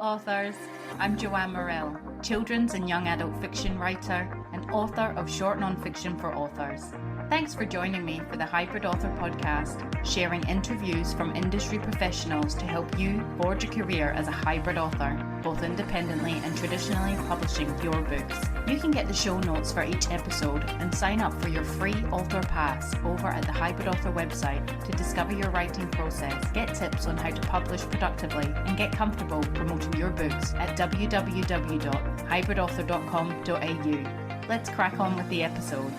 authors. I'm Joanne Morrell, children's and young adult fiction writer and author of short nonfiction for authors. Thanks for joining me for the Hybrid Author podcast, sharing interviews from industry professionals to help you forge a career as a hybrid author, both independently and traditionally publishing your books. You can get the show notes for each episode and sign up for your free author pass over at the Hybrid Author website to discover your writing process, get tips on how to publish productively, and get comfortable promoting your books at www.hybridauthor.com.au. Let's crack on with the episode.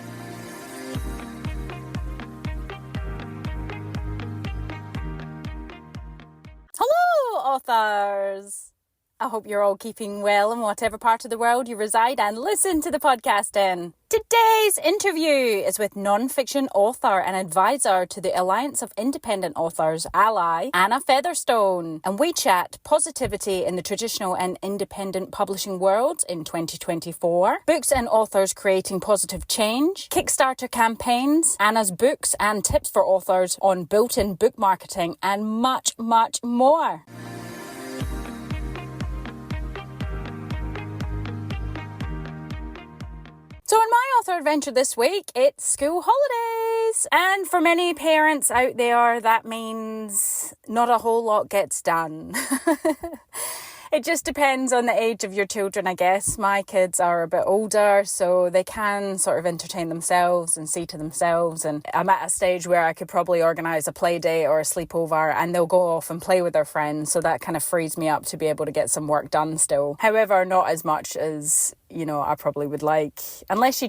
Hello, authors! I hope you're all keeping well in whatever part of the world you reside and listen to the podcast in. Today's interview is with nonfiction author and advisor to the Alliance of Independent Authors, Ally, Anna Featherstone. And we chat positivity in the traditional and independent publishing worlds in 2024, books and authors creating positive change, Kickstarter campaigns, Anna's books and tips for authors on built-in book marketing, and much, much more. So in my author adventure this week, it's school holidays. And for many parents out there, that means not a whole lot gets done. It just depends on the age of your children, I guess. My kids are a bit older, so they can sort of entertain themselves and see to themselves. And I'm at a stage where I could probably organise a play day or a sleepover and they'll go off and play with their friends. So that kind of frees me up to be able to get some work done still. However, not as much as I probably would like, unless you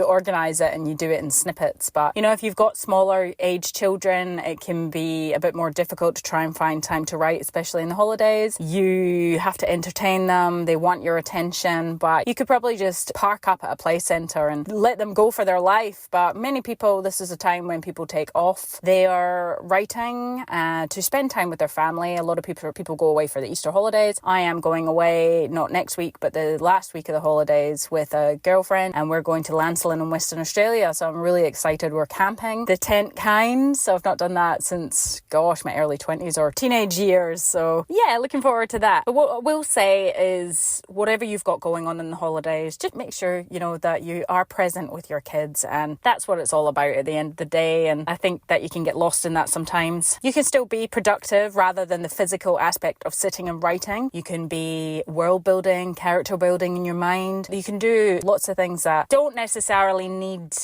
organise it and you do it in snippets. But, if you've got smaller age children, it can be a bit more difficult to try and find time to write, especially in the holidays. You have to entertain them. They want your attention, but you could probably just park up at a play centre and let them go for their life. But many people, this is a time when people take off their writing to spend time with their family. A lot of people go away for the Easter holidays. I am going away, not next week, but the last week of the holidays with a girlfriend, and we're going to Lancelin in Western Australia, so I'm really excited. We're camping the tent kind, so I've not done that since my early 20s or teenage years, so yeah, looking forward to that. But what I will say is, whatever you've got going on in the holidays, just make sure that you are present with your kids, and that's what it's all about at the end of the day. And I think that you can get lost in that sometimes. You can still be productive rather than the physical aspect of sitting and writing. You can be world building, character building in your mind. You can do lots of things that don't necessarily need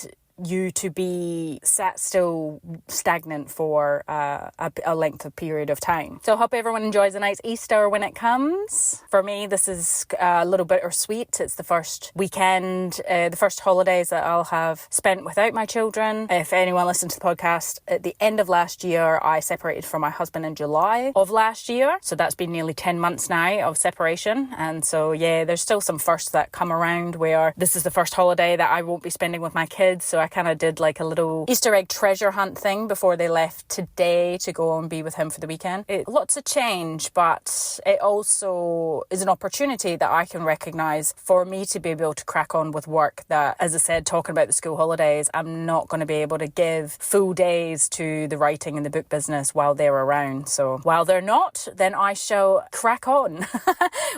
you to be sat still stagnant for a length of period of time. So I hope everyone enjoys a nice Easter when it comes. For me, this is a little bittersweet. It's the first weekend, the first holidays that I'll have spent without my children. If anyone listened to the podcast, at the end of last year, I separated from my husband in July of last year. So that's been nearly 10 months now of separation. And so, yeah, there's still some firsts that come around where this is the first holiday that I won't be spending with my kids. So I kind of did like a little Easter egg treasure hunt thing before they left today to go and be with him for the weekend. Lots of change, but it also is an opportunity that I can recognise for me to be able to crack on with work that, as I said, talking about the school holidays, I'm not going to be able to give full days to the writing and the book business while they're around. So while they're not, then I shall crack on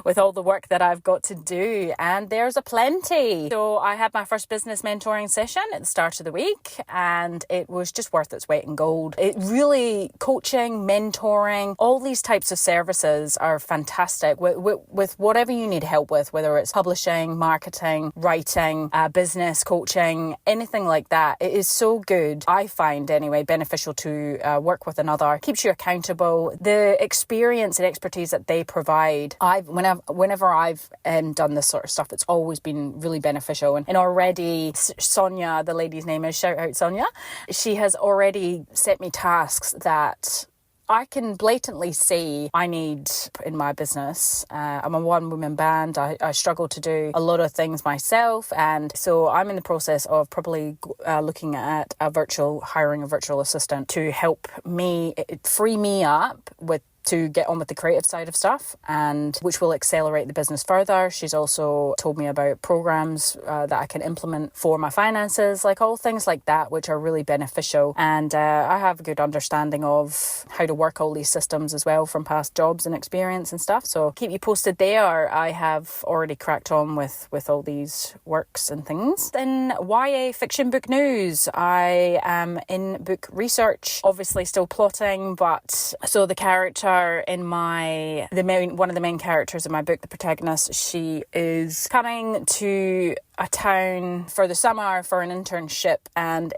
with all the work that I've got to do, and there's a plenty. So I had my first business mentoring session at the start of the week, and it was just worth its weight in gold. It really, coaching, mentoring, all these types of services are fantastic with whatever you need help with, whether it's publishing, marketing, writing, business coaching, anything like that. It is so good, I find anyway, beneficial to work with another. Keeps you accountable. The experience and expertise that they provide, whenever I've done this sort of stuff, it's always been really beneficial. And already Sonia, the lady's name is, shout out Sonia, she has already set me tasks that I can blatantly see I need in my business. I'm a one-woman band. I struggle to do a lot of things myself, and so I'm in the process of probably looking at hiring a virtual assistant to help me, free me up with to get on with the creative side of stuff, and which will accelerate the business further. She's also told me about programs that I can implement for my finances, like all things like that, which are really beneficial. And I have a good understanding of how to work all these systems as well from past jobs and experience and stuff. So keep you posted there. I have already cracked on with all these works and things. In YA fiction book news, I am in book research, obviously still plotting, but so the character in one of the main characters in my book, the protagonist, she is coming to a town for the summer for an internship, and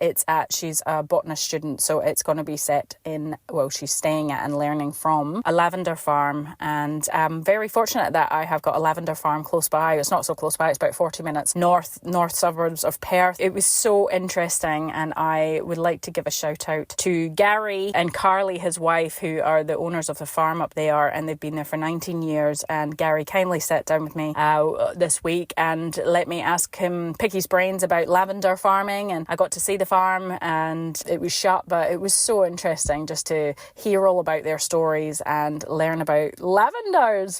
she's a botanist student, so it's going to be set in, she's staying at and learning from a lavender farm, and I'm very fortunate that I have got a lavender farm close by. It's not so close by, it's about 40 minutes north suburbs of Perth. It was so interesting, and I would like to give a shout out to Gary and Carly, his wife, who are the owners of the farm up there, and they've been there for 19 years, and Gary kindly sat down with me this week and let me pick his brains about lavender farming, and I got to see the farm, and it was shut, but it was so interesting just to hear all about their stories and learn about lavenders,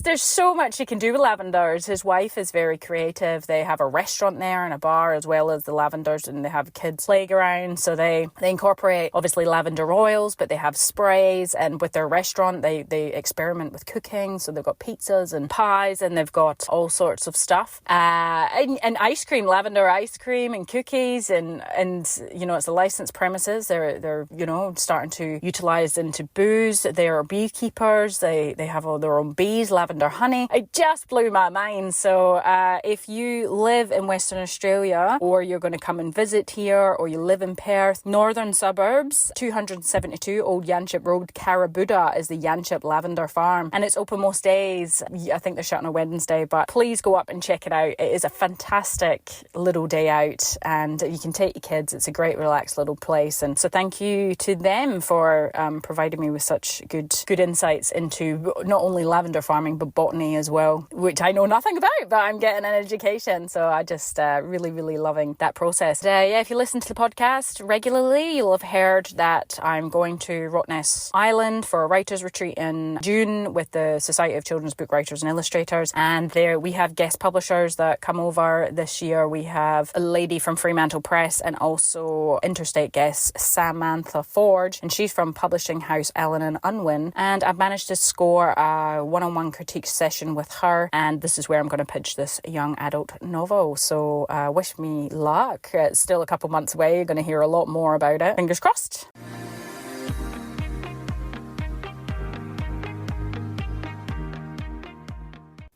there's so much you can do with lavenders. His wife is very creative. They have a restaurant there and a bar as well as the lavenders, and they have a kids playground, so they incorporate obviously lavender oils, but they have sprays, and with their restaurant they experiment with cooking, so they've got pizzas and pies, and they've got all sorts of stuff. And ice cream, lavender ice cream and cookies, and it's a licensed premises. They're starting to utilize into booze. They're beekeepers. They have all their own bees, lavender honey. It just blew my mind. So if you live in Western Australia, or you're going to come and visit here, or you live in Perth, northern suburbs, 272 Old Yanchep Road, Carabooda is the Yanchep Lavender Farm, and it's open most days. I think they're shut on a Wednesday, but please go up and check it out. It is a fantastic little day out, and you can take your kids. It's a great relaxed little place, and so thank you to them for providing me with such good insights into not only lavender farming but botany as well, which I know nothing about, but I'm getting an education, so I just really loving that process. If you listen to the podcast regularly, you'll have heard that I'm going to Rottnest Island for a writers retreat in June with the Society of Children's Book Writers and Illustrators, and there we have guest publishers that come over this year. We have a lady from Fremantle Press and also interstate guest Samantha Forge, and she's from publishing house Allen and Unwin, and I've managed to score a one-on-one critique session with her, and this is where I'm going to pitch this young adult novel. So wish me luck. It's still a couple months away. You're going to hear a lot more about it. Fingers crossed.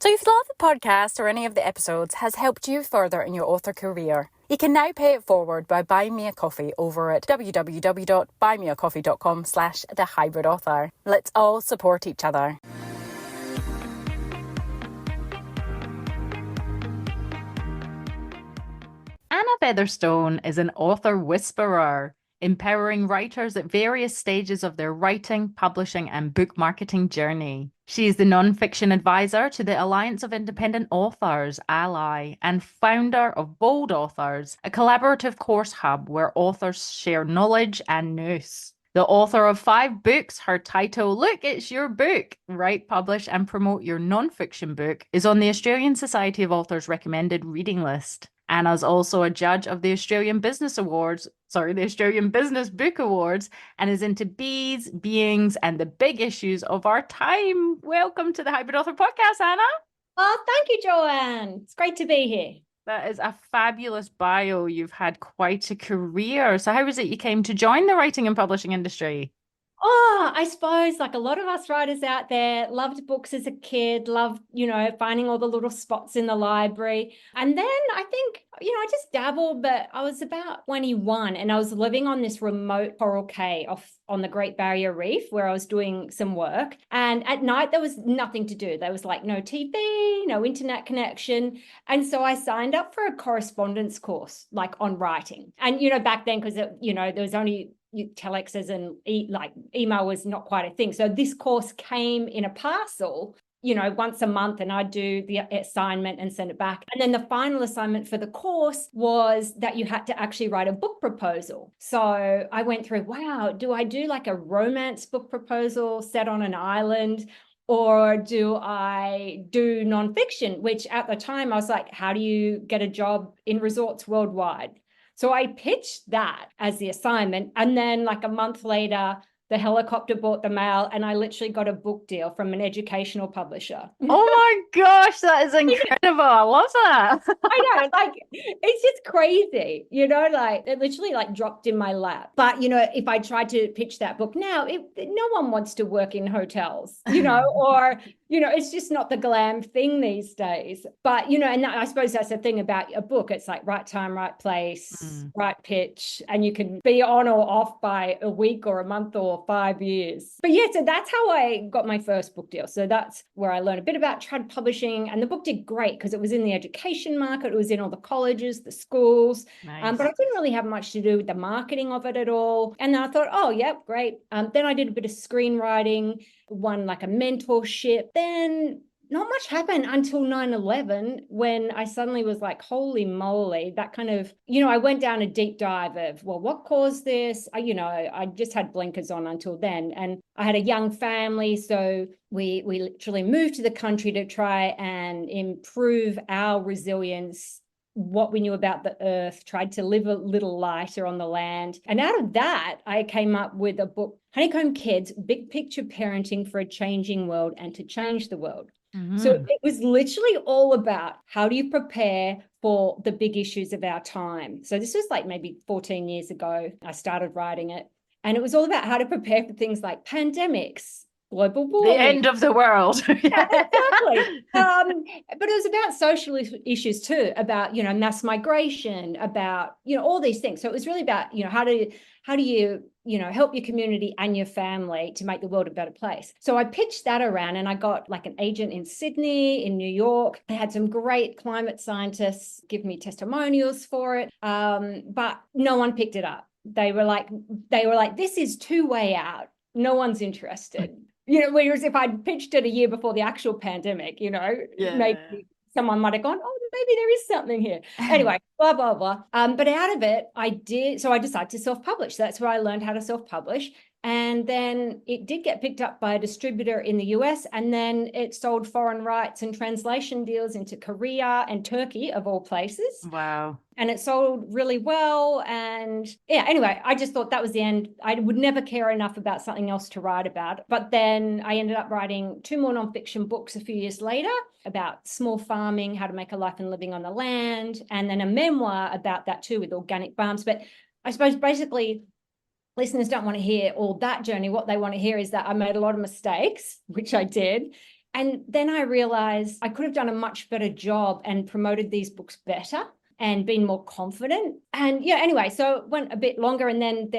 So if you love the podcast or any of the episodes has helped you further in your author career, you can now pay it forward by buying me a coffee over at www.buymeacoffee.com/thehybridauthor. Let's all support each other. Anna Featherstone is an author whisperer, empowering writers at various stages of their writing, publishing, and book marketing journey. She is the Nonfiction advisor to the Alliance of Independent Authors, ALLI, and founder of Bold Authors, a collaborative course hub where authors share knowledge and news. The author of 5 books, her title, Look, It's Your Book, Write, Publish, and Promote Your Nonfiction Book, is on the Australian Society of Authors recommended reading list. Anna's also a judge of the Australian Business Book Awards, and is into bees, beings, and the big issues of our time. Welcome to the Hybrid Author Podcast, Anna. Oh, thank you, Joanne. It's great to be here. That is a fabulous bio. You've had quite a career. So how was it you came to join the writing and publishing industry? Oh, I suppose like a lot of us writers out there, loved books as a kid, loved, finding all the little spots in the library. And then I think, I just dabbled, but I was about 21 and I was living on this remote coral cay off on the Great Barrier Reef where I was doing some work. And at night, there was nothing to do. There was like no TV, no internet connection. And so I signed up for a correspondence course, like on writing. And, back then, because, there was only telexes and email was not quite a thing. So this course came in a parcel once a month, and I'd do the assignment and send it back. And then the final assignment for the course was that you had to actually write a book proposal. So I went through, wow, do I do like a romance book proposal set on an island? Or do I do nonfiction, which at the time I was like, how do you get a job in resorts worldwide? So I pitched that as the assignment. And then like a month later, the helicopter bought the mail, and I literally got a book deal from an educational publisher. Oh my gosh, that is incredible. I love that. I know, like, it's just crazy, like it literally like dropped in my lap. But, if I tried to pitch that book now, no one wants to work in hotels, or, it's just not the glam thing these days. But, and I suppose that's the thing about a book. It's like right time, right place, right pitch, and you can be on or off by a week or a month or 5 years. But yeah, so that's how I got my first book deal. So that's where I learned a bit about trad publishing, and the book did great because it was in the education market. It was in all the colleges, the schools, Nice. but I didn't really have much to do with the marketing of it at all. And then I thought, oh, yeah, great. Then I did a bit of screenwriting, won like a mentorship. Then not much happened until 9/11, when I suddenly was like, holy moly, that kind of, I went down a deep dive of, well, what caused this? I just had blinkers on until then. And I had a young family. So we literally moved to the country to try and improve our resilience, what we knew about the earth, tried to live a little lighter on the land. And out of that, I came up with a book, Honeycomb Kids, Big Picture Parenting for a Changing World and to Change the World. So it was literally all about how do you prepare for the big issues of our time. So this was like maybe 14 years ago, I started writing it. And it was all about how to prepare for things like pandemics, global warming. The end of the world. Yeah, exactly. But it was about social issues too, about, mass migration, about, all these things. So it was really about, how do you, help your community and your family to make the world a better place. So I pitched that around, and I got like an agent in Sydney, in New York. I had some great climate scientists give me testimonials for it. But no one picked it up. They were like, this is too way out. No one's interested. Whereas if I'd pitched it a year before the actual pandemic, maybe someone might have gone, oh, maybe there is something here. Anyway, blah, blah, blah. But out of it, I decided to self-publish. That's where I learned how to self-publish. And then it did get picked up by a distributor in the US, and then it sold foreign rights and translation deals into Korea and Turkey, of all places. Wow. And it sold really well. And yeah, anyway, I just thought that was the end. I would never care enough about something else to write about. But then I ended up writing 2 more nonfiction books a few years later about small farming, how to make a life and living on the land, and then a memoir about that too, with organic farms. But I suppose basically listeners don't want to hear all that journey. What they want to hear is that I made a lot of mistakes, which I did. And then I realized I could have done a much better job and promoted these books better and been more confident. And yeah, anyway, so it went a bit longer. And then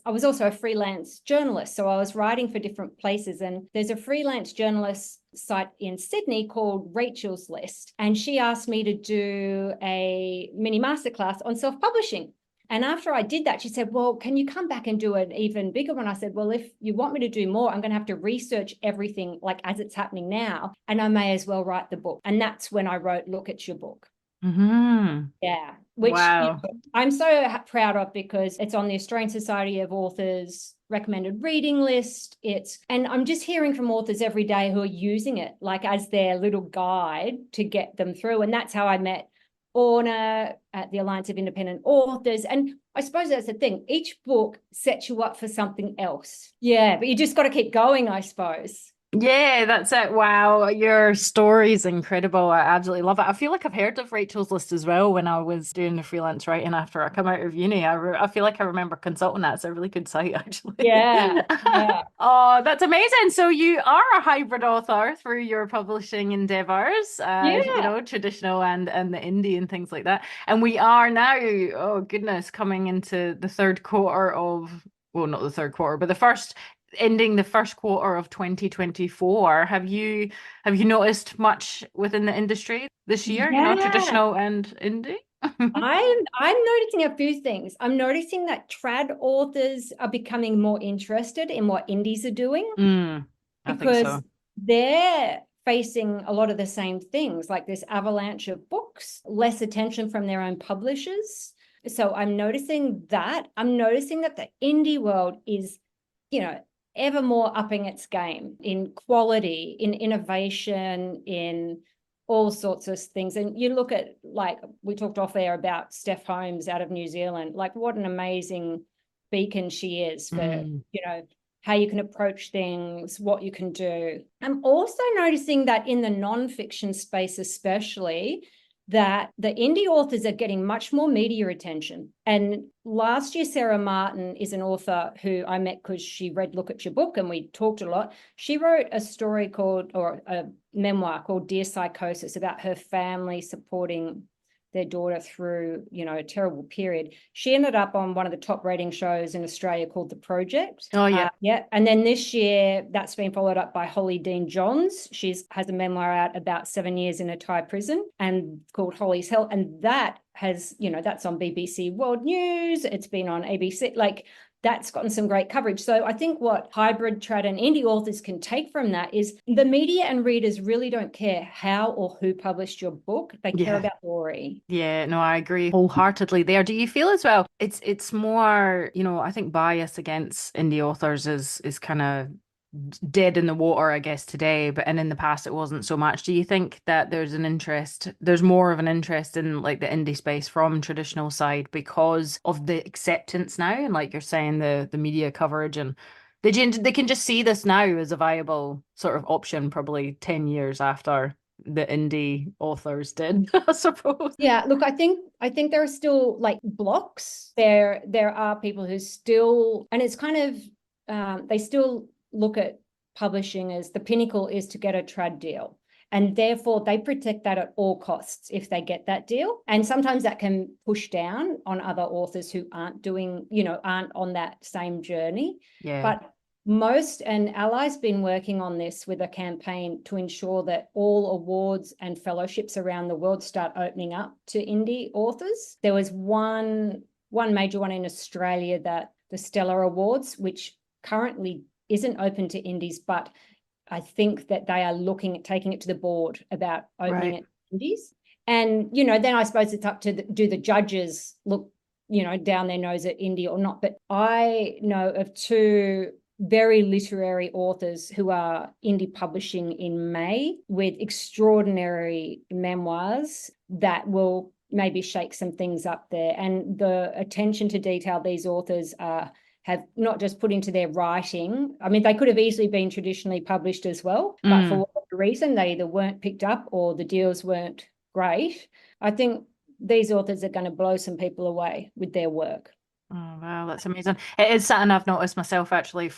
I was also a freelance journalist. So I was writing for different places. And there's a freelance journalist site in Sydney called Rachel's List. And she asked me to do a mini masterclass on self-publishing. And after I did that, she said, well, can you come back and do an even bigger one? I said, well, if you want me to do more, I'm going to have to research everything like as it's happening now. And I may as well write the book. And that's when I wrote Look at Your Book. Yeah, which wow. I'm so proud of, because it's on the Australian Society of Authors recommended reading list. And I'm just hearing from authors every day who are using it like as their little guide to get them through. And that's how I met Orna at the Alliance of Independent Authors. And I suppose that's the thing. Each book sets you up for something else. Yeah, but you just got to keep going, I suppose. Yeah, that's it. Wow, your story's incredible. I absolutely love it. I feel like I've heard of Rachel's List as well when I was doing the freelance writing after I come out of uni. I feel like I remember consulting that. It's a really good site, actually. Yeah. Oh, that's amazing. So you are a hybrid author through your publishing endeavors, traditional and the indie and things like that. And we are now, oh goodness, coming into the third quarter of, well, not the third quarter, but ending the first quarter of 2024. Have you noticed much within the industry this year, traditional and indie? I'm noticing a few things. I'm noticing that trad authors are becoming more interested in what indies are doing, I think so. their facing a lot of the same things, like this avalanche of books, less attention from their own publishers. So I'm noticing that. I'm noticing that the indie world is, ever more upping its game in quality, in innovation, in all sorts of things. And you look at, like, we talked off air about Steph Holmes out of New Zealand, like what an amazing beacon she is for, how you can approach things, what you can do. I'm also noticing that in the nonfiction space, especially, that the indie authors are getting much more media attention. And last year, Sarah Martin is an author who I met because she read Look at Your Book and we talked a lot. She wrote a story or a memoir called Dear Psychosis, about her family supporting their daughter through, a terrible period. She ended up on one of the top rating shows in Australia called The Project. Oh, yeah. Yeah. And then this year, that's been followed up by Holly Dean Johns. She has a memoir out about 7 years in a Thai prison and called Holly's Hell. And that has, that's on BBC World News. It's been on ABC. Like, that's gotten some great coverage. So I think what hybrid, trad, and indie authors can take from that is the media and readers really don't care how or who published your book. They care about story. Yeah, no, I agree wholeheartedly there. Do you feel as well? It's more, I think bias against indie authors is kind of dead in the water, I guess, today, and in the past it wasn't so much. Do you think that there's more of an interest in like the indie space from traditional side because of the acceptance now, and like you're saying, the media coverage, and they can just see this now as a viable sort of option probably 10 years after the indie authors did, I suppose. Yeah, look, I think there are still like blocks. There are people who still, and it's kind of they still look at publishing as the pinnacle is to get a trad deal. And therefore they protect that at all costs if they get that deal. And sometimes that can push down on other authors who aren't doing, aren't on that same journey. Yeah. But most, and Ally's been working on this with a campaign to ensure that all awards and fellowships around the world start opening up to indie authors. There was one major one in Australia, that the Stellar Awards, which currently isn't open to indies, but I think that they are looking at taking it to the board about opening it to indies. And, then I suppose it's up to do the judges look, down their nose at indie or not. But I know of two very literary authors who are indie publishing in May with extraordinary memoirs that will maybe shake some things up there. And the attention to detail these authors have not just put into their writing. I mean, they could have easily been traditionally published as well, but for whatever reason, they either weren't picked up or the deals weren't great. I think these authors are going to blow some people away with their work. Oh, wow, that's amazing. It is something I've noticed myself actually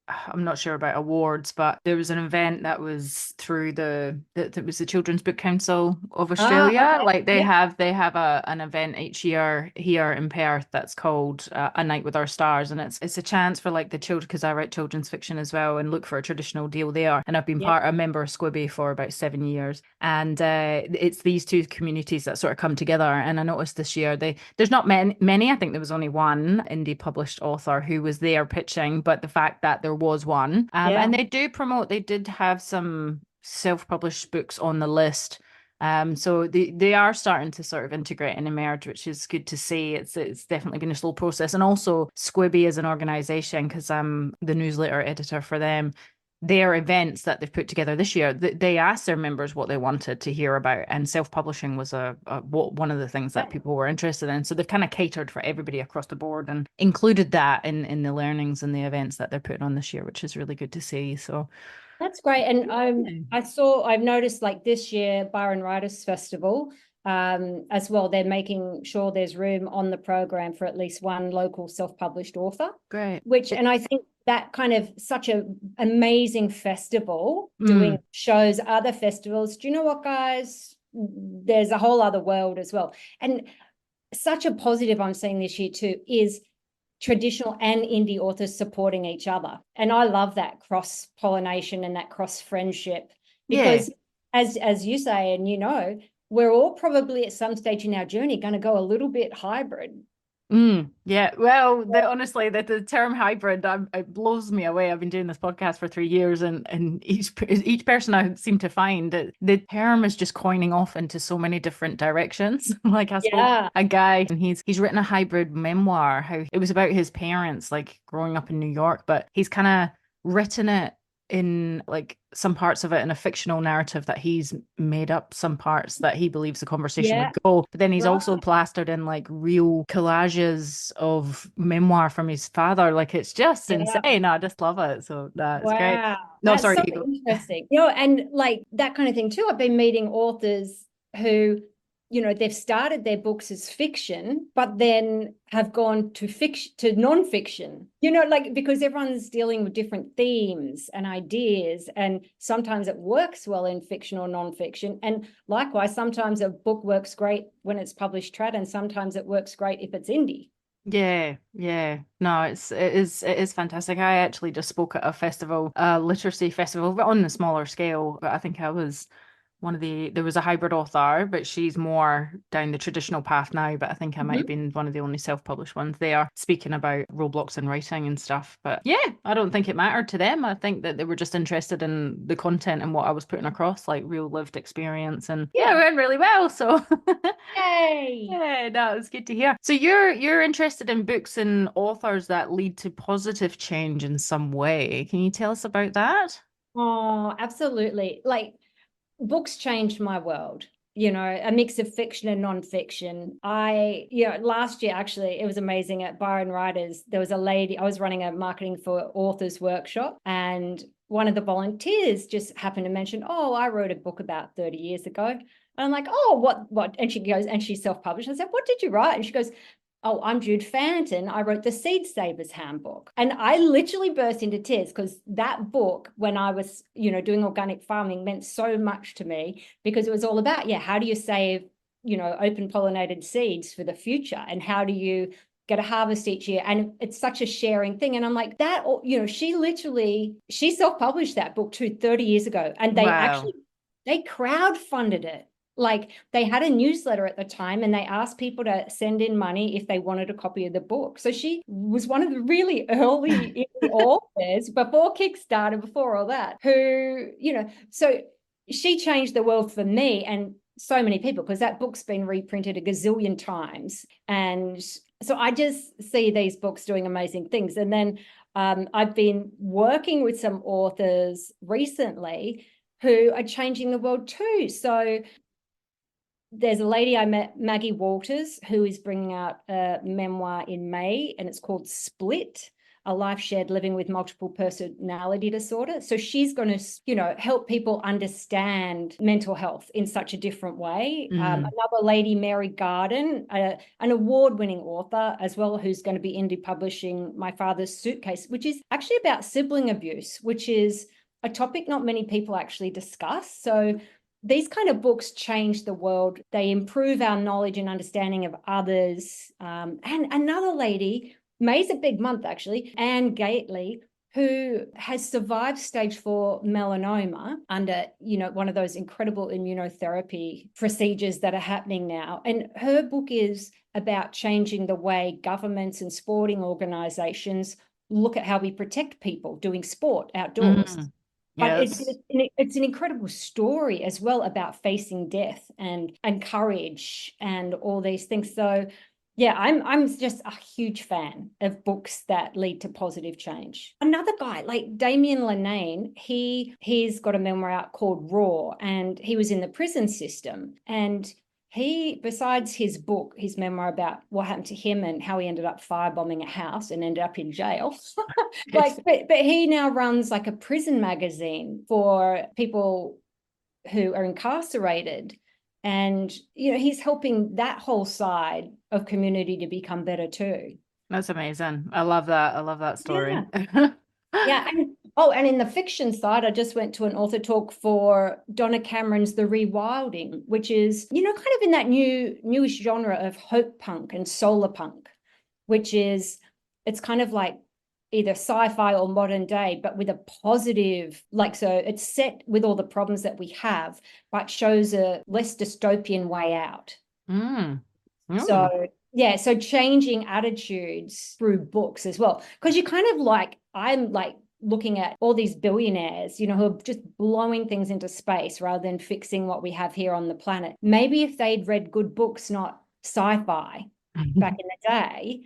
I'm not sure about awards, but there was an event that was through that was the Children's Book Council of Australia. Okay. Like they have an event each year here in Perth that's called A Night with Our Stars, and it's a chance for like the children, because I write children's fiction as well, and look for a traditional deal there. And I've been a member of Squibby for about 7 years, and it's these two communities that sort of come together. And I noticed this year there's not many. I think there was only one indie published author who was there pitching, but the fact that there was one, and they did have some self-published books on the list, so they are starting to sort of integrate and emerge, which is good to see. It's definitely been a slow process. And also Squibby as an organization, because I'm the newsletter editor for them, their events that they've put together this year, they asked their members what they wanted to hear about, and self-publishing was one of the things that people were interested in. So they've kind of catered for everybody across the board and included that in the learnings and the events that they're putting on this year, which is really good to see. So that's great. And I've noticed, like this year, Byron Writers Festival as well, they're making sure there's room on the program for at least one local self-published author. Great. And I think that kind of such an amazing festival doing shows, other festivals. Do you know what, guys? There's a whole other world as well. And such a positive I'm seeing this year too is traditional and indie authors supporting each other. And I love that cross-pollination and that cross-friendship, because as you say, and we're all probably at some stage in our journey going to go a little bit hybrid. Yeah, well, honestly, the term hybrid, it blows me away. I've been doing this podcast for 3 years, and each person I seem to find that the term is just coining off into so many different directions. Like I spoke to Yeah. a guy, and he's written a hybrid memoir. How it was about his parents, like growing up in New York, but he's kind of written it in like some parts of it in a fictional narrative that he's made up some parts that he believes the conversation Yeah. would go. But then he's also Right. plastered in like real collages of memoir from his father. Like it's just Yeah. insane. I just love it. So that's great. Wow. No, That's sorry, so you go. interesting. And like that kind of thing too. I've been meeting authors who, they've started their books as fiction, but then have gone to fiction, to nonfiction, like because everyone's dealing with different themes and ideas. And sometimes it works well in fiction or nonfiction. And likewise, sometimes a book works great when it's published trad, and sometimes it works great if it's indie. Yeah, yeah. No, it is fantastic. I actually just spoke at a festival, a literacy festival, but on a smaller scale. But I think I was there was a hybrid author, but she's more down the traditional path now. But I think I might have been one of the only self-published ones there speaking about roadblocks and writing and stuff. But yeah, I don't think it mattered to them. I think that they were just interested in the content and what I was putting across, like real lived experience. And yeah, it Yeah. went really well. So Yay. yeah, that was good to hear. So you're interested in books and authors that lead to positive change in some way. Can you tell us about that? Oh, absolutely. Like books changed my world, a mix of fiction and nonfiction. Last year, actually, it was amazing at Byron Writers. There was a lady, I was running a marketing for authors workshop, and one of the volunteers just happened to mention, oh, I wrote a book about 30 years ago. And I'm like, oh, what? And she goes, and she's self-published. I said, what did you write? And she goes, oh, I'm Jude Fanton. I wrote the Seed Savers Handbook. And I literally burst into tears because that book, when I was, doing organic farming, meant so much to me because it was all about, how do you save, open pollinated seeds for the future? And how do you get a harvest each year? And it's such a sharing thing. And I'm like, that, she self-published that book 30 years ago. And Wow. they crowdfunded it. Like they had a newsletter at the time and they asked people to send in money if they wanted a copy of the book. So she was one of the really early authors before Kickstarter, before all that, who, so she changed the world for me and so many people because that book's been reprinted a gazillion times. And so I just see these books doing amazing things. And then I've been working with some authors recently who are changing the world too. So there's a lady I met, Maggie Walters, who is bringing out a memoir in May, and it's called Split, A Life Shared Living with Multiple Personality Disorder. So she's going to, help people understand mental health in such a different way. Another lady, Mary Garden, an award-winning author as well, who's going to be indie publishing My Father's Suitcase, which is actually about sibling abuse, which is a topic not many people actually discuss. So these kind of books change the world. They improve our knowledge and understanding of others. And another lady, May's a big month actually, Anne Gately, who has survived stage 4 melanoma under, one of those incredible immunotherapy procedures that are happening now. And her book is about changing the way governments and sporting organizations look at how we protect people doing sport outdoors. But Yes. it's an incredible story as well about facing death and courage and all these things. So yeah, I'm just a huge fan of books that lead to positive change. Another guy like Damien Linane, he's got a memoir out called Raw, and he was in the prison system. And he, besides his book, his memoir about what happened to him and how he ended up firebombing a house and ended up in jail, but he now runs like a prison magazine for people who are incarcerated. And, he's helping that whole side of community to become better too. That's amazing. I love that. I love that story. Yeah. Yeah. And in the fiction side, I just went to an author talk for Donna Cameron's The Rewilding, which is, kind of in that newish genre of hope punk and solar punk, which is, it's kind of like either sci-fi or modern day, but with a positive, so it's set with all the problems that we have, but shows a less dystopian way out. Mm. So Yeah, so changing attitudes through books as well. Because you kind of like, I'm like looking at all these billionaires, you know, who are just blowing things into space rather than fixing what we have here on the planet. Maybe if they'd read good books, not sci-fi back in the day,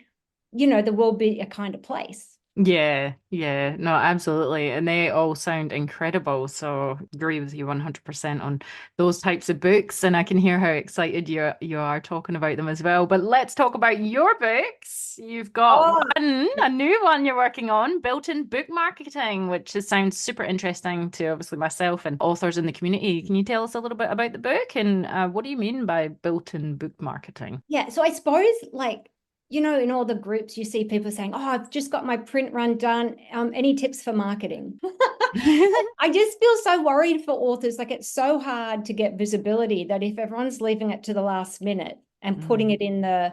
you know, the world be a kinder place. Yeah, yeah, no, absolutely. And they all sound incredible. So agree with you 100% on those types of books. And I can hear how excited you are talking about them as well. But let's talk about your books. You've got Oh, a new one you're working on, built-in book marketing, which sounds super interesting to obviously myself and authors in the community. Can you tell us a little bit about the book and what do you mean by built-in book marketing? yeah. So I suppose like, you know, in all the groups you see people saying, oh, I've just got my print run done. Any tips for marketing? I just feel so worried for authors. Like it's so hard to get visibility that if everyone's leaving it to the last minute and putting it in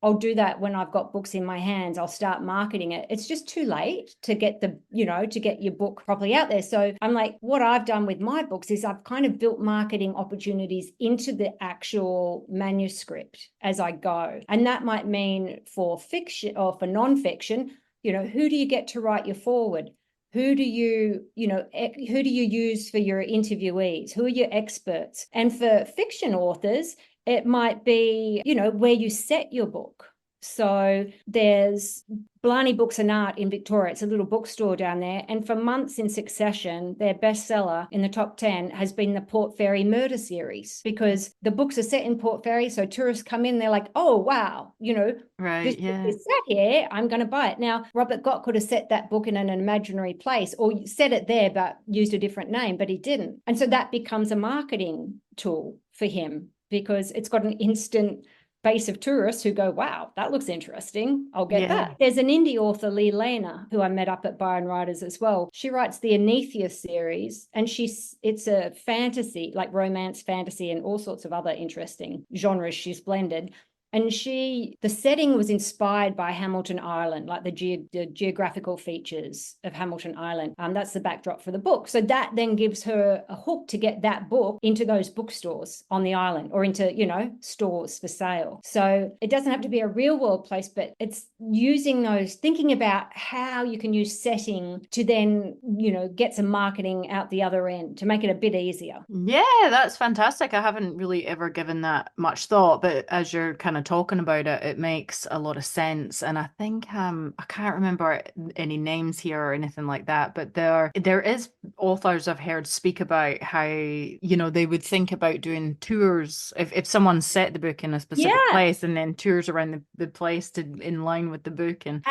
I'll do that when I've got books in my hands, I'll start marketing it. It's just too late to get to get your book properly out there. So I'm like, what I've done with my books is I've kind of built marketing opportunities into the actual manuscript as I go. And that might mean for fiction or for nonfiction, you know, who do you get to write your foreword? Who do you use for your interviewees? Who are your experts? And for fiction authors, it might be, you know, where you set your book. So there's Blarney Books and Art in Victoria. It's a little bookstore down there. And for months in succession, their bestseller in the top 10 has been the Port Fairy Murder series because the books are set in Port Fairy. So tourists come in, they're like, oh, wow, you know, Right, yeah. is set here, I'm going to buy it. Now, Robert Gott could have set that book in an imaginary place or set it there, but used a different name, but he didn't. And so that becomes a marketing tool for him because it's got an instant base of tourists who go, wow, that looks interesting. I'll get that. There's an indie author, Lee Lehner, who I met up at Byron Writers as well. She writes the Anethea series, and it's a fantasy, like romance, fantasy, and all sorts of other interesting genres she's blended. And the setting was inspired by Hamilton Island, like the geographical features of Hamilton Island. That's the backdrop for the book. So that then gives her a hook to get that book into those bookstores on the island or into, you know, stores for sale. So it doesn't have to be a real world place, but it's using those, thinking about how you can use setting to then, you know, get some marketing out the other end to make it a bit easier. Yeah, that's fantastic. I haven't really ever given that much thought, but as you're kind of talking about it, it makes a lot of sense. And I think I can't remember any names here or anything like that, but there is authors I've heard speak about how, you know, they would think about doing tours if someone set the book in a specific place and then tours around the place to in line with the book and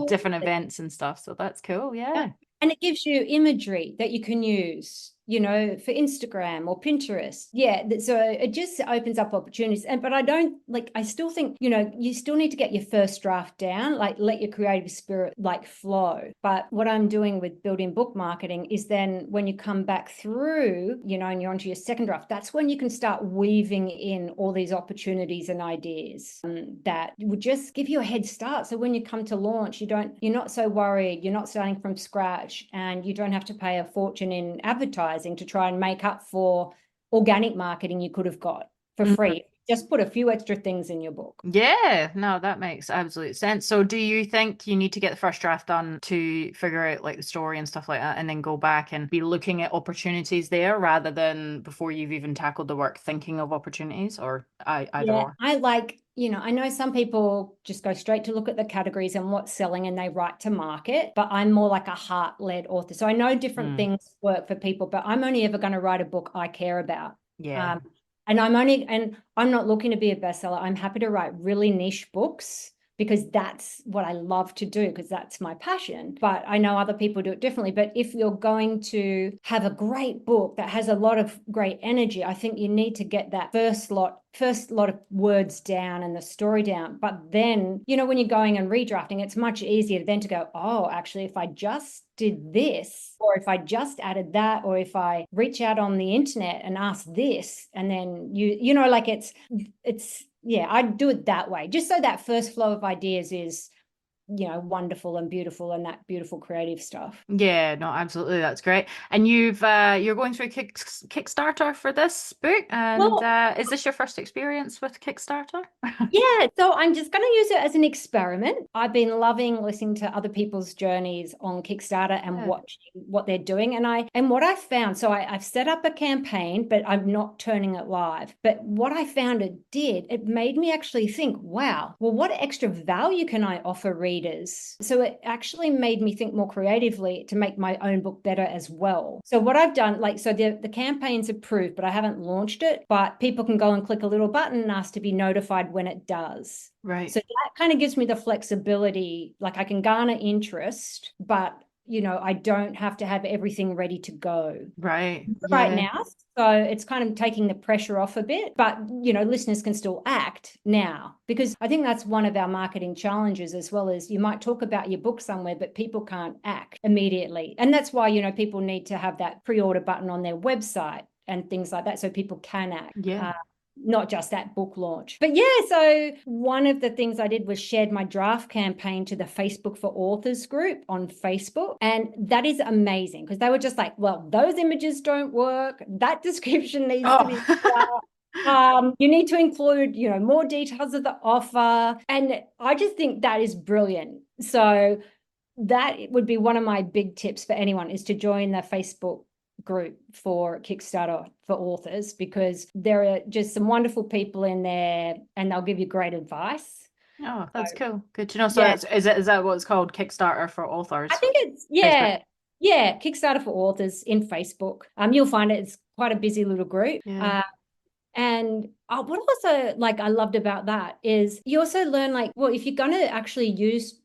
different events and stuff. So that's cool. Yeah. And it gives you imagery that you can use, you know, for Instagram or Pinterest. Yeah. So it just opens up opportunities. But I still think, you know, you still need to get your first draft down, like let your creative spirit like flow. But what I'm doing with building book marketing is then when you come back through, you know, and you're onto your second draft, that's when you can start weaving in all these opportunities and ideas that would just give you a head start. So when you come to launch, you're not so worried, you're not starting from scratch, and you don't have to pay a fortune in advertising to try and make up for organic marketing you could have got for free. Just put a few extra things in your book. Yeah, no, that makes absolute sense. So do you think you need to get the first draft done to figure out like the story and stuff like that and then go back and be looking at opportunities there rather than before you've even tackled the work thinking of opportunities or either or? I like, you know, I know some people just go straight to look at the categories and what's selling and they write to market, but I'm more like a heart-led author. So I know different things work for people, but I'm only ever going to write a book I care about. Yeah. And I'm not looking to be a bestseller. I'm happy to write really niche books because that's what I love to do because that's my passion. But I know other people do it differently. But if you're going to have a great book that has a lot of great energy, I think you need to get that first lot of words down and the story down. But then, you know, when you're going and redrafting, it's much easier then to go, oh, actually, if I just did this, or if I just added that, or if I reach out on the internet and ask this, and then you know, like it's yeah, I do it that way, just so that first flow of ideas is wonderful and beautiful and that beautiful creative stuff. Yeah, no, absolutely. That's great. And you're going through Kickstarter for this book. And Well, is this your first experience with Kickstarter? yeah, so I'm just going to use it as an experiment. I've been loving listening to other people's journeys on Kickstarter and Yeah. watching what they're doing. And what I found, so I've set up a campaign, but I'm not turning it live. But what I found it made me actually think, wow, well, what extra value can I offer readers? So it actually made me think more creatively to make my own book better as well. So what I've done, so the campaign's approved, but I haven't launched it, but people can go and click a little button and ask to be notified when it does. Right. So that kind of gives me the flexibility, like I can garner interest, but I don't have to have everything ready to go Right. right Yeah. now. So it's kind of taking the pressure off a bit, but listeners can still act now, because I think that's one of our marketing challenges, as well as you might talk about your book somewhere, but people can't act immediately. And that's why, people need to have that pre-order button on their website and things like that, so people can act. Yeah. Not just that book launch. But yeah, so one of the things I did was shared my draft campaign to the Facebook for Authors group on Facebook. And that is amazing, because they were just like, well, those images don't work. That description needs to be you need to include, more details of the offer. And I just think that is brilliant. So that would be one of my big tips for anyone, is to join the Facebook group for Kickstarter for Authors, because there are just some wonderful people in there and they'll give you great advice. Oh, that's cool. Good to know. So Yeah. is that what it's called? Kickstarter for Authors? I think it's, yeah, Kickstarter for Authors in Facebook. You'll find it's quite a busy little group. Yeah. And what also I loved about that is you also learn, well, if you're going to actually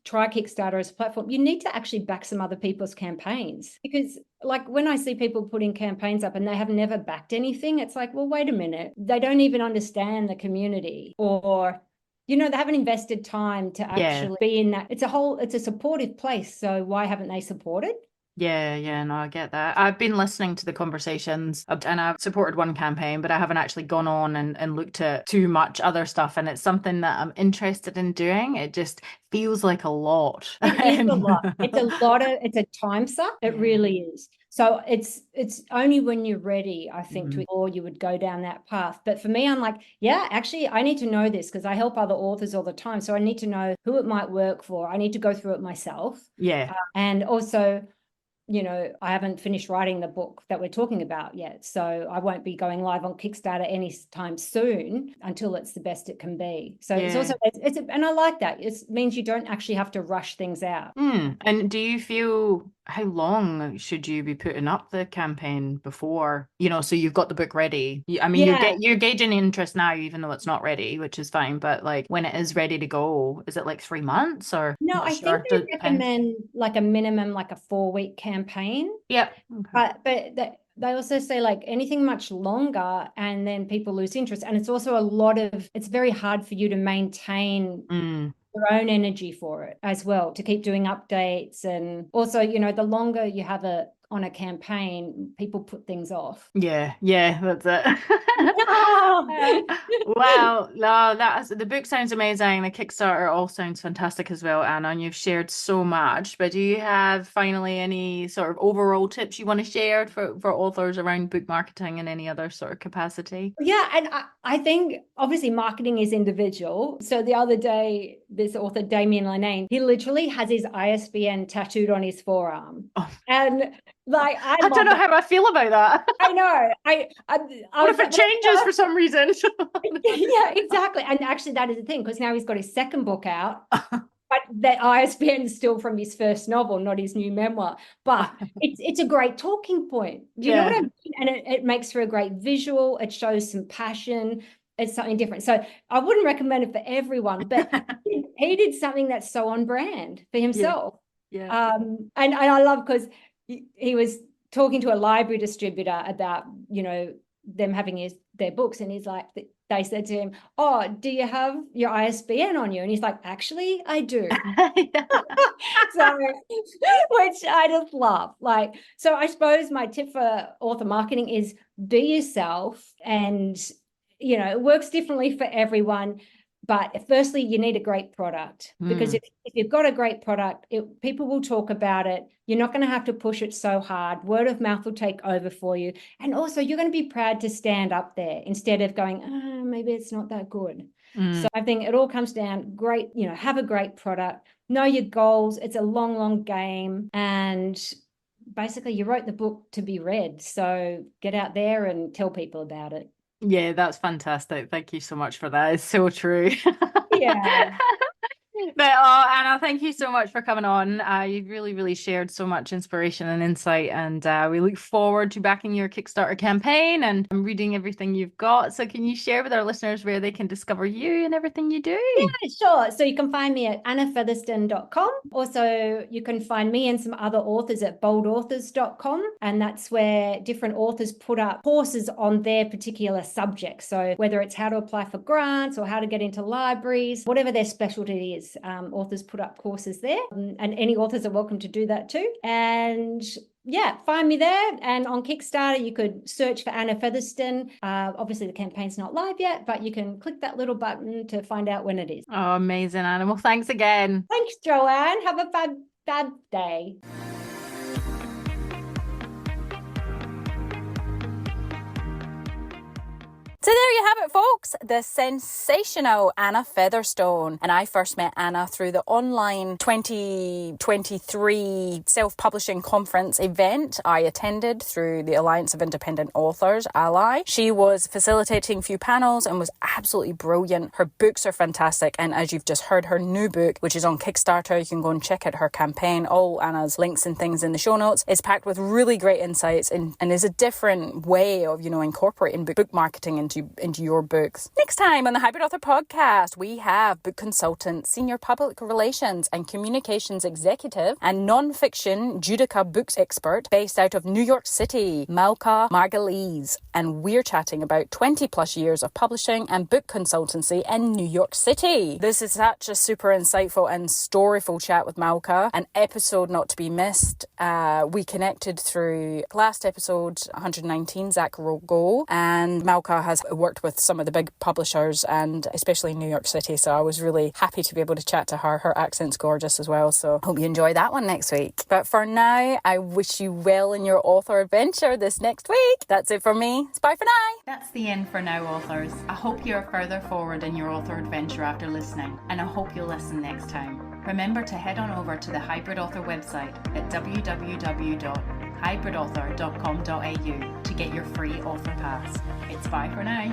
try Kickstarter as a platform, you need to actually back some other people's campaigns. Because when I see people putting campaigns up and they have never backed anything, it's like, well, wait a minute, they don't even understand the community, or they haven't invested time to actually be in that. It's a supportive place. So why haven't they supported? Yeah, no, I get that. I've been listening to the conversations and I've supported one campaign, but I haven't actually gone on and looked at too much other stuff. And it's something that I'm interested in doing. It just feels like a lot. It is a lot. It's a time suck. It really is. So it's only when you're ready, I think, or you would go down that path. But for me, I'm like, yeah, actually, I need to know this, because I help other authors all the time. So I need to know who it might work for. I need to go through it myself. Yeah. And also, I haven't finished writing the book that we're talking about yet. So I won't be going live on Kickstarter anytime soon until it's the best it can be. So it's also, and I like that. It means you don't actually have to rush things out. And do you feel, how long should you be putting up the campaign before, so you've got the book ready? You're gauging interest now, even though it's not ready, which is fine. But when it is ready to go, is it 3 months or? No, I think they recommend a minimum, a 4-week campaign. Yeah. Okay. But they also say anything much longer and then people lose interest. And it's also it's very hard for you to maintain your own energy for it as well, to keep doing updates. And also, the longer you have on a campaign, people put things off. Yeah, that's it. Wow, no, the book sounds amazing. The Kickstarter all sounds fantastic as well, Anna, and you've shared so much. But do you have finally any sort of overall tips you want to share for authors around book marketing in any other sort of capacity? Yeah, and I think obviously marketing is individual. So the other day, this author, Damien Linane, he literally has his ISBN tattooed on his forearm. Oh. And I don't know how I feel about that. I know. What if it changes for some reason? Yeah, exactly. And actually, that is the thing, because now he's got his second book out. But that ISBN is still from his first novel, not his new memoir. But it's a great talking point. Do you know what I mean? And it makes for a great visual. It shows some passion. It's something different. So I wouldn't recommend it for everyone, but he did something that's so on brand for himself. Yeah. And I love, because he was talking to a library distributor about, them having their books, and he's like, they said to him, oh, do you have your ISBN on you? And he's like, actually, I do. So, which I just love. So I suppose my tip for author marketing is be yourself, and, it works differently for everyone. But firstly, you need a great product, because if you've got a great product, people will talk about it. You're not going to have to push it so hard. Word of mouth will take over for you. And also you're going to be proud to stand up there instead of going, oh, maybe it's not that good. So I think it all comes down, great, have a great product, know your goals. It's a long, long game. And basically you wrote the book to be read. So get out there and tell people about it. Yeah, that's fantastic. Thank you so much for that. It's so true. Yeah. But Anna, thank you so much for coming on. You've really, really shared so much inspiration and insight, and we look forward to backing your Kickstarter campaign and reading everything you've got. So can you share with our listeners where they can discover you and everything you do? Yeah, sure. So you can find me at annafeatherstone.com. Also, you can find me and some other authors at boldauthors.com. And that's where different authors put up courses on their particular subject. So whether it's how to apply for grants or how to get into libraries, whatever their specialty is, authors put up courses there. And any authors are welcome to do that too. And yeah, find me there. And on Kickstarter, you could search for Anna Featherstone. Obviously, the campaign's not live yet, but you can click that little button to find out when it is. Oh, amazing, Anna. Well, thanks again. Thanks, Joanne. Have a fab day. So there you have it, folks, the sensational Anna Featherstone. And I first met Anna through the online 2023 self-publishing conference event I attended through the Alliance of Independent Authors, ALLI. She was facilitating a few panels and was absolutely brilliant. Her books are fantastic. And as you've just heard, her new book, which is on Kickstarter, you can go and check out her campaign. All Anna's links and things in the show notes. Is packed with really great insights and is a different way of, incorporating book marketing into your books. Next time on the Hybrid Author Podcast, we have book consultant, senior public relations and communications executive, and nonfiction Judica books expert based out of New York City, Malka Margulies. And we're chatting about 20 plus years of publishing and book consultancy in New York City. This is such a super insightful and storyful chat with Malka, an episode not to be missed. We connected through last episode 119, Zach Rogo, and Malka has worked with some of the big publishers and especially in New York City, so I was really happy to be able to chat to her. Her accent's gorgeous as well, so hope you enjoy that one next week. But for now, I wish you well in your author adventure this next week. That's it for me. It's bye for now. That's the end for now, authors. I hope you're further forward in your author adventure after listening, and I hope you'll listen next time. Remember to head on over to the Hybrid Author website at www.hybridauthor.com.au to get your free author pass. It's bye for now.